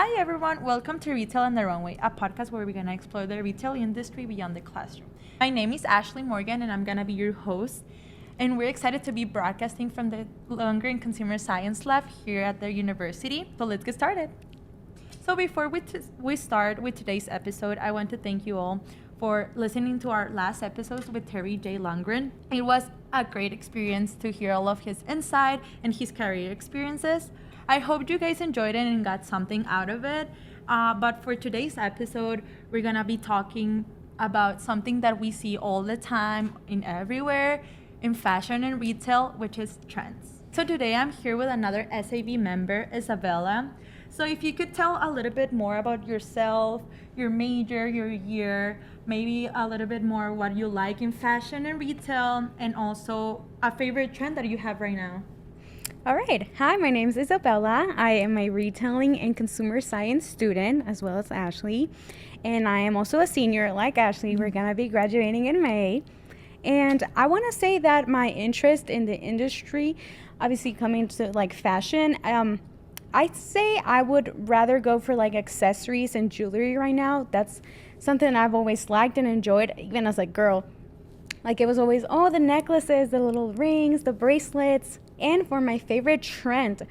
Hi everyone, welcome to Retail and the Runway, a podcast where we're going to explore the retail industry beyond the classroom. My name is Ashley Morgan and I'm going to be your host. And we're excited to be broadcasting from the Longer and Consumer Science Lab here at the university. So let's get started. So before we start with today's episode, I want to thank you all for listening to our last episodes with Terry J. Lundgren. It was a great experience to hear all of his insight and his career experiences. I hope you guys enjoyed it and got something out of it. But for today's episode, we're gonna be talking about something that we see all the time in everywhere in fashion and retail, which is trends. So today I'm here with another SAB member, Isabella. So if you could tell a little bit more about yourself, your major, your year, maybe a little bit more what you like in fashion and retail, and also a favorite trend that you have right now. All right. Hi, my name is Isabella. I am a retailing and consumer science student, as well as Ashley. And I am also a senior like Ashley. We're going to be graduating in May. And I want to say that my interest in the industry, obviously coming to like fashion, I'd say I would rather go for like accessories and jewelry right now. That's something I've always liked and enjoyed, even as a girl. Like it was always, the necklaces, the little rings, the bracelets. And for my favorite trend,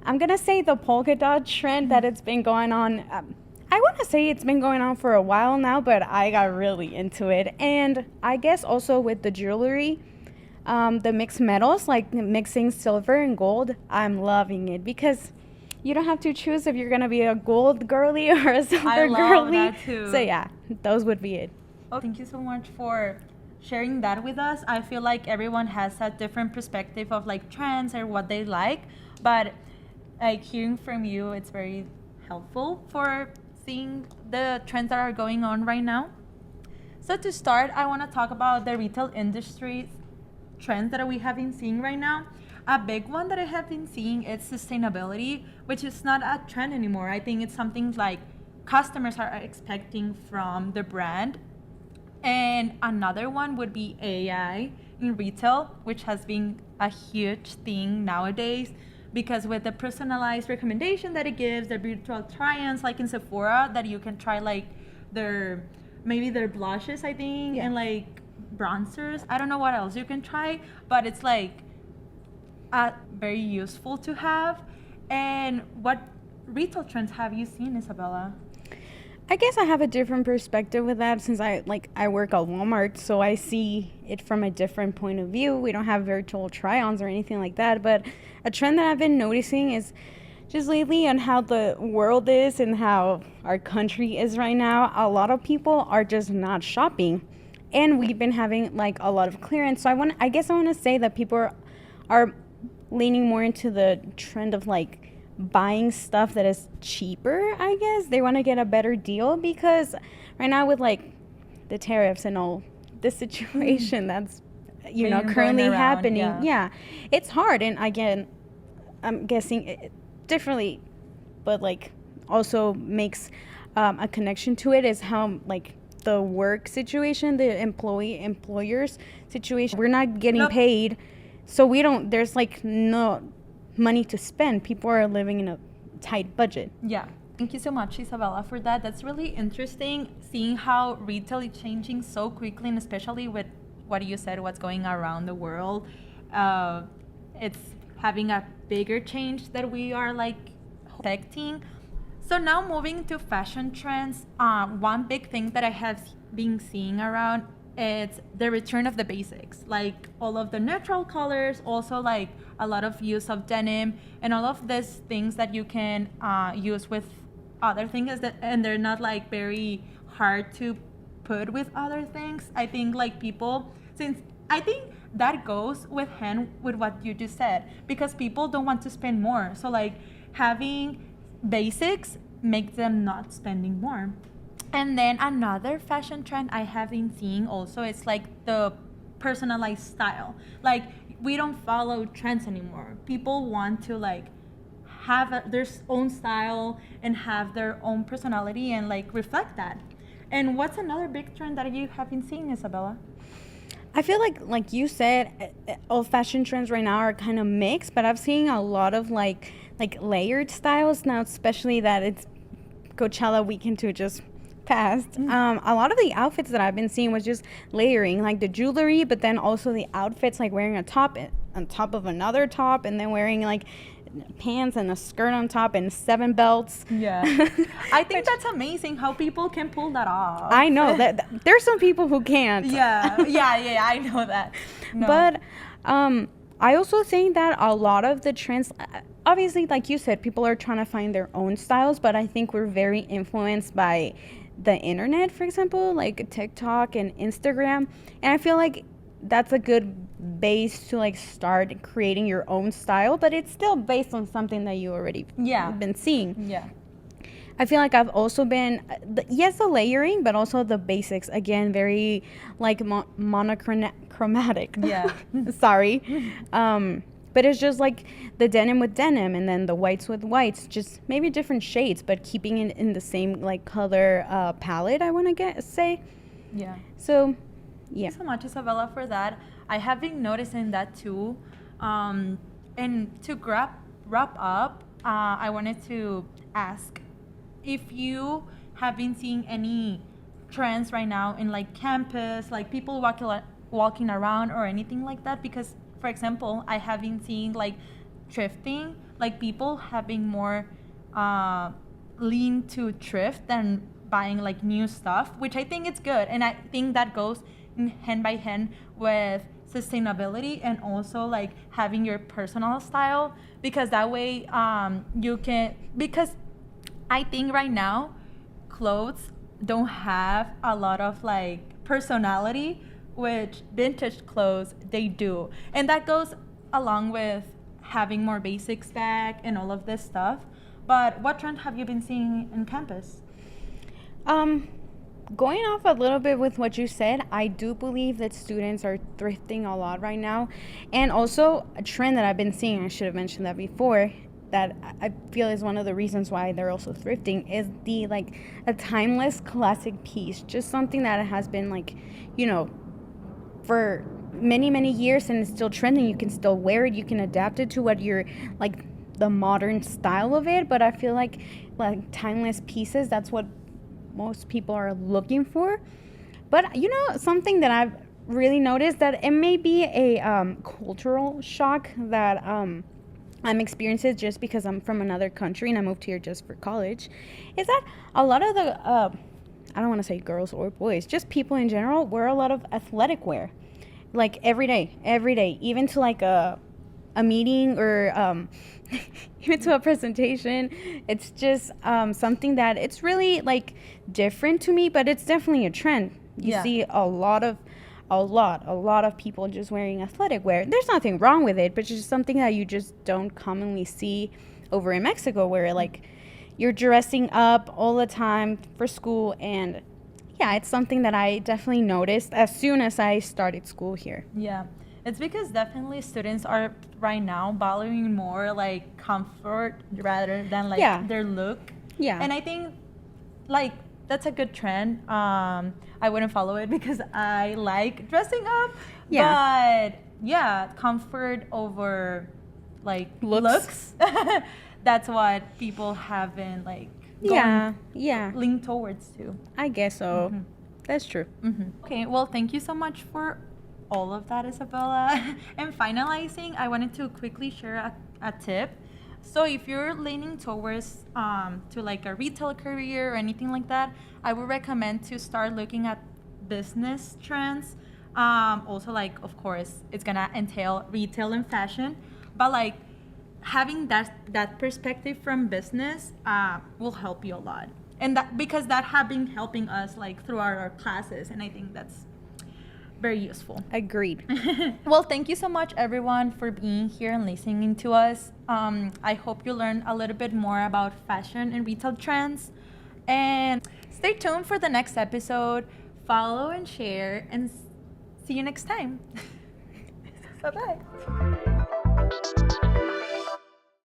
I'm going to say the polka dot trend that it's been going on. I want to say it's been going on for a while now, but I got really into it. And I guess also with the jewelry, the mixed metals, like mixing silver and gold, I'm loving it because you don't have to choose if you're going to be a gold girly or a silver girly. I love that too. So yeah, those would be it. Oh, thank you so much for sharing that with us. I feel like everyone has a different perspective of like trends or what they like, but like hearing from you, it's very helpful for seeing the trends that are going on right now. So to start, I want to talk about the retail industry trends that we have been seeing right now. A big one that I have been seeing is sustainability, which is not a trend anymore. I think it's something like customers are expecting from the brand. And another one would be AI in retail, which has been a huge thing nowadays because with the personalized recommendation that it gives, the virtual try-ons like in Sephora that you can try like their blushes, I think, and like bronzers. I don't know what else you can try, but it's like very useful to have. And what retail trends have you seen, Isabella? I guess I have a different perspective with that since I work at Walmart, so I see it from a different point of view. We don't have virtual try-ons or anything like that, but a trend that I've been noticing is just lately on how the world is and how our country is right now. A lot of people are just not shopping, and we've been having like a lot of clearance. So I guess I want to say that people are leaning more into the trend of like buying stuff that is cheaper. I guess they want to get a better deal because right now with like the tariffs and all this situation that's currently happening, it's hard. And again, I'm guessing it differently, but like also makes a connection to it is how like the work situation, the employers situation, we're not getting paid, so there's like no money to spend. People are living in a tight budget. Yeah. Thank you so much, Isabella, for that. That's really interesting seeing how retail is changing so quickly, and especially with what you said, what's going around the world. It's having a bigger change that we are like expecting. So now moving to fashion trends, one big thing that I have been seeing around is the return of the basics, like all of the neutral colors, also like a lot of use of denim and all of these things that you can use with other things and they're not like very hard to put with other things. I think like I think that goes with hand with what you just said, because people don't want to spend more. So like having basics makes them not spending more. And then another fashion trend I have been seeing also is like the personalized style. Like we don't follow trends anymore. People want to like have their own style and have their own personality and like reflect that. And what's another big trend that you have been seeing, Isabella? I feel like you said, all fashion trends right now are kind of mixed, but I've seen a lot of like layered styles now, especially that it's Coachella weekend too just passed. A lot of the outfits that I've been seeing was just layering, like the jewelry, but then also the outfits, like wearing a top on top of another top, and then wearing like pants and a skirt on top and 7 belts. Yeah. I think that's amazing how people can pull that off. I know that there's some people who can't. Yeah, I know that. No. But I also think that a lot of the trends, obviously, like you said, people are trying to find their own styles, but I think we're very influenced by the internet, for example, like TikTok and Instagram. And I feel like that's a good base to like start creating your own style, but it's still based on something that you already been seeing. Yeah. I feel like I've also been, yes, the layering, but also the basics. Again, very like monochromatic. Yeah. Sorry. But it's just like the denim with denim, and then the whites with whites, just maybe different shades, but keeping it in the same like color palette, I want to say. Yeah. So, yeah. Thank you so much, Isabella, for that. I have been noticing that too. And to wrap up, I wanted to ask if you have been seeing any trends right now in like campus, like people walking around or anything like that. Because, for example, I have been seeing like thrifting, like people having more lean to thrift than buying like new stuff, which I think it's good. And I think that goes hand by hand with sustainability and also like having your personal style, because that way you can, because I think right now clothes don't have a lot of like personality, which vintage clothes they do. And that goes along with having more basics back and all of this stuff. But what trend have you been seeing in campus? Going off a little bit with what you said, I do believe that students are thrifting a lot right now. And also a trend that I've been seeing, I should have mentioned that before, that I feel is one of the reasons why they're also thrifting, is the like a timeless classic piece. Just something that has been like, you know, for many years and it's still trending. You can still wear it, you can adapt it to what you're like, the modern style of it. But I feel like timeless pieces, that's what most people are looking for. But you know, something that I've really noticed, that it may be a cultural shock that I'm experiencing just because I'm from another country and I moved here just for college, is that a lot of the I don't want to say girls or boys, just people in general, wear a lot of athletic wear, like every day, even to like a meeting or even to a presentation. It's just something that it's really like different to me, but it's definitely a trend. You see a lot of people just wearing athletic wear. There's nothing wrong with it, but it's just something that you just don't commonly see over in Mexico, where like you're dressing up all the time for school. And yeah, it's something that I definitely noticed as soon as I started school here. Yeah. It's because definitely students are right now valuing more like comfort rather than like their look. Yeah. And I think like that's a good trend. I wouldn't follow it because I like dressing up. Yeah. But yeah, comfort over like looks. That's what people have been like lean towards too. I guess so. Mm-hmm. That's true. Mm-hmm. Okay, well, thank you so much for all of that, Isabella. And finalizing, I wanted to quickly share a tip. So if you're leaning towards to like a retail career or anything like that, I would recommend to start looking at business trends. Also, like, of course, it's gonna entail retail and fashion, but like having that perspective from business will help you a lot. And that, because that have been helping us like throughout our classes, and I think that's very useful. Agreed. Well, thank you so much, everyone, for being here and listening to us. I hope you learned a little bit more about fashion and retail trends. And stay tuned for the next episode. Follow and share, and see you next time. Bye-bye.